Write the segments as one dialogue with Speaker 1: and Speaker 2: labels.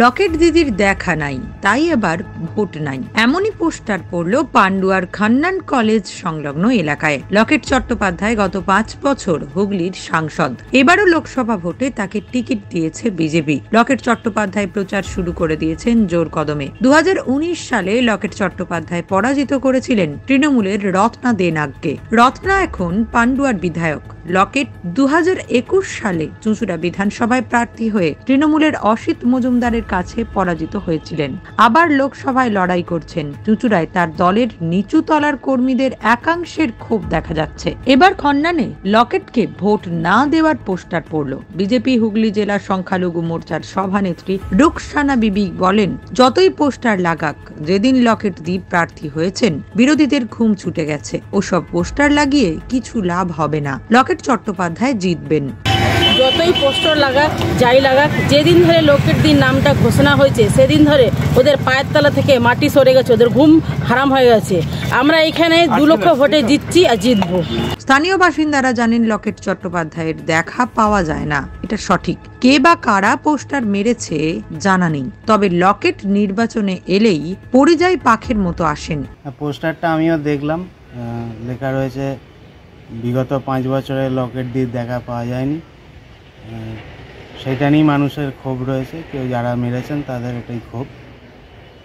Speaker 1: লকেট দিদির দেখা নাই, তাই এবার ভোট নাই, এমনই পোস্টার পড়ল পান্ডুয়ার খান্নান কলেজ সংলগ্ন এলাকায়। লকেট চট্টোপাধ্যায় গত 5 বছর হুগলির সাংসদ। এবারও লোকসভা ভোটে তাকে টিকিট দিয়েছে বিজেপি। লকেট চট্টোপাধ্যায় প্রচার শুরু করে দিয়েছেন জোর কদমে। 2019 সালে লকেট চট্টোপাধ্যায় পরাজিত করেছিলেন তৃণমূলের রত্না দে নাগকে। রত্না এখন পান্ডুয়ার বিধায়ক। লকেট 2021 সালে চুঁচুড়া বিধানসভায় প্রার্থী হয়ে তৃণমূলের অসিত মজুমদারের কাছে পরাজিত হয়েছিলেন। আবার লোকসভায় লড়াই করছেন। চুঁচুড়ায় তার দলের নিচু তলার কর্মীদের একাংশের ক্ষোভ দেখা যাচ্ছে। এবার খন্নানে লকেটকে ভোট না দেওয়ার পোস্টার পড়ল। বিজেপি হুগলি জেলা সংখ্যালঘু মোর্চার সভানেত্রী রুকসানা বিবি বলেন, যতই পোস্টার লাগাক, যেদিন লকেট দ্বীপ প্রার্থী হয়েছেন বিরোধীদের ঘুম ছুটে গেছে। ওসব পোস্টার লাগিয়ে কিছু লাভ হবে না। লকেট চট্টোপাধ্যায় জিতবেন।
Speaker 2: যতই পোস্টার লাগাক, যাই লাগাক, যেদিন ধরে লকেট দিন নামটা ঘোষণা হয়েছে সেদিন ধরে ওদের পায়ের তলা থেকে মাটি সরে গেছে, ওদের ঘুম হারাম হয়ে গেছে। আমরা এখানে 2 লক্ষ ভোটে জিতছি আর জিতবো।
Speaker 1: স্থানীয় বাসিন্দারা জানেন লকেট চট্টোপাধ্যায়ের দেখা পাওয়া যায় না, এটা সঠিক। কে বা কারা পোস্টার মেরেছে জানা নেই, তবে লকেট নির্বাচনে এলেই পরিযায়ী পাখির মতো আসেন।
Speaker 3: পোস্টারটা আমিও দেখলাম, লেখা রয়েছে বিগত 5 বছরে লকেট দিয়ে দেখা পাওয়া যায়নি। সেটা নিয়ে মানুষের ক্ষোভ রয়েছে। কেউ যারা মেরেছেন তাদের এটাই ক্ষোভ।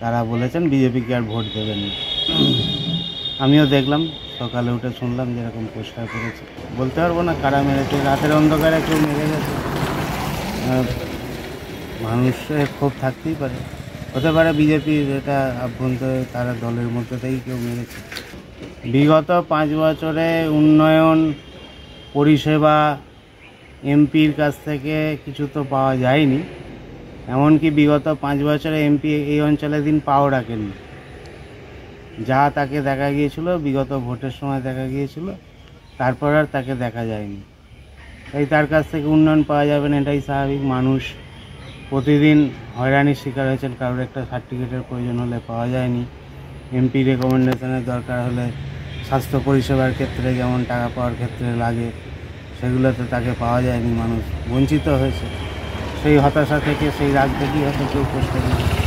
Speaker 3: তারা বলেছেন বিজেপিকে আর ভোট দেবেন না। আমিও দেখলাম, সকালে উঠে শুনলাম যেরকম পোস্টার করেছে। বলতে পারবো না কারা মেরেছে, রাতের অন্ধকারে কেউ মেরে গেছে। মানুষের ক্ষোভ থাকতেই পারে, হতে পারে বিজেপির এটা আভ্যন্তরে তারা দলের মধ্যে থেকেই কেউ মেরেছে। বিগত 5 বছরে উন্নয়ন পরিষেবা এমপির কাছ থেকে কিছু তো পাওয়া যায়নি। এমনকি বিগত 5 বছরে এমপি এই অঞ্চলের দিন পাও রাখেনি। যা তাকে দেখা গিয়েছিল বিগত ভোটের সময় দেখা গিয়েছিল, তারপর আর তাকে দেখা যায়নি। তাই তার কাছ থেকে উন্নয়ন পাওয়া যাবে না, এটাই স্বাভাবিক। মানুষ প্রতিদিন হয়রানির শিকার হয়েছেন। কারোর একটা সার্টিফিকেটের প্রয়োজন হলে পাওয়া যায়নি। এমপি রেকমেন্ডেশনের দরকার হলে স্বাস্থ্য পরিষেবার ক্ষেত্রে যেমন টাকা পাওয়ার ক্ষেত্রে লাগে, সেগুলোতে তাকে পাওয়া যায়নি। মানুষ বঞ্চিত হয়েছে। সেই হতাশা থেকে, সেই রাগ থেকেই হয়তো কেউ পোস্টার দিয়েছে।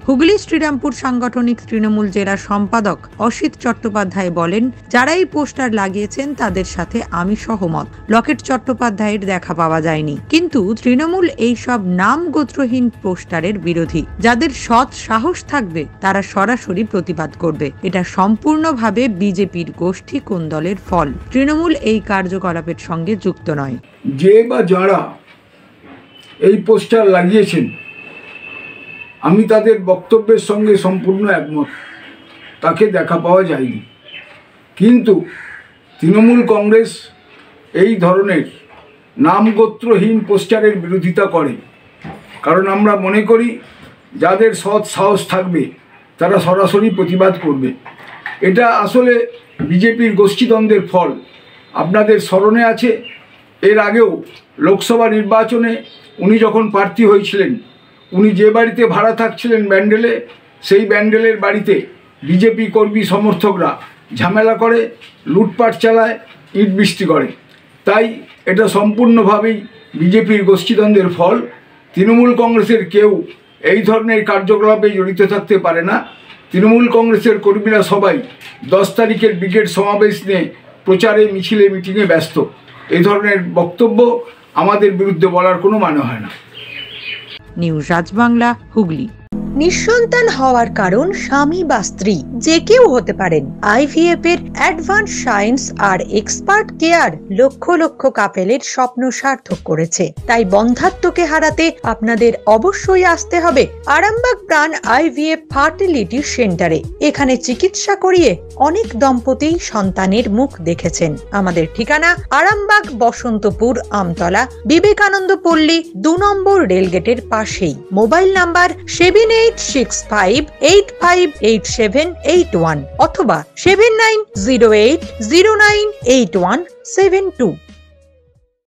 Speaker 1: হুগলি শ্রীরামপুর সাংগঠনিক তৃণমূল জেলা সম্পাদক অসিত চট্টোপাধ্যায় বলেন, যারা এই পোস্টার লাগিয়েছেন তাদের সাথে আমি সহমত। লকেট চট্টোপাধ্যায়ের দেখা পাওয়া যায়নি, কিন্তু তৃণমূল এই সব নাম গোত্রহীন পোস্টারের বিরোধী। যাদের সৎ সাহস থাকবে তারা সরাসরি প্রতিবাদ করবে। এটা সম্পূর্ণভাবে বিজেপির গোষ্ঠী কোন্দলের ফল। তৃণমূল এই কার্যকলাপের সঙ্গে যুক্ত নয়।
Speaker 4: যে বা যারা এই পোস্টার লাগিয়েছেন, আমি তাদের বক্তব্যের সঙ্গে সম্পূর্ণ একমত। তাকে দেখা পাওয়া যায়নি, কিন্তু তৃণমূল কংগ্রেস এই ধরনের নামগোত্রহীন পোস্টারের বিরোধিতা করে। কারণ আমরা মনে করি যাদের সৎ সাহস থাকবে তারা সরাসরি প্রতিবাদ করবে। এটা আসলে বিজেপির গোষ্ঠীদ্বন্দ্বের ফল। আপনাদের স্মরণে আছে, এর আগেও লোকসভা নির্বাচনে উনি যখন প্রার্থী হয়েছিলেন, উনি যে বাড়িতে ভাড়া থাকছিলেন ব্যান্ডেলে, সেই ব্যান্ডেলের বাড়িতে বিজেপি কর্মী সমর্থকরা ঝামেলা করে, লুটপাট চালায়, ইট বৃষ্টি করে। তাই এটা সম্পূর্ণভাবেই বিজেপির গোষ্ঠীদ্বন্দ্বের ফল। তৃণমূল কংগ্রেসের কেউ এই ধরনের কার্যকলাপে জড়িত থাকতে পারে না। তৃণমূল কংগ্রেসের কর্মীরা সবাই 10 তারিখের ব্রিগেড সমাবেশ নিয়ে প্রচারে, মিছিলে, মিটিংয়ে ব্যস্ত। এই ধরনের বক্তব্য আমাদের বিরুদ্ধে বলার কোনো মানে হয় না।
Speaker 1: নিউজ রাজবাংলা, হুগলি।
Speaker 5: নিঃসন্তান হওয়ার কারণ স্বামী বা স্ত্রী যে কেউ হতে পারেন। IVF এর অ্যাডভান্স সায়েন্স আর এক্সপার্ট কেয়ার লক্ষ লক্ষ কাপেলের স্বপ্ন সার্থক করেছে। তাই বন্ধাত্বকে হারাতে আপনাদের অবশ্যই আসতে হবে আরামবাগ প্রাণ IVF ফার্টিলিটি সেন্টারে। এখানে চিকিৎসা করিয়ে অনেক দম্পতি সন্তানের মুখ দেখেছেন। আমাদের ঠিকানা আরামবাগ বসন্তপুর আমতলা বিবেকানন্দ পল্লী 2 নম্বর রেলগেটের পাশেই। মোবাইল নাম্বার 7865858781 অথবা 7908098172।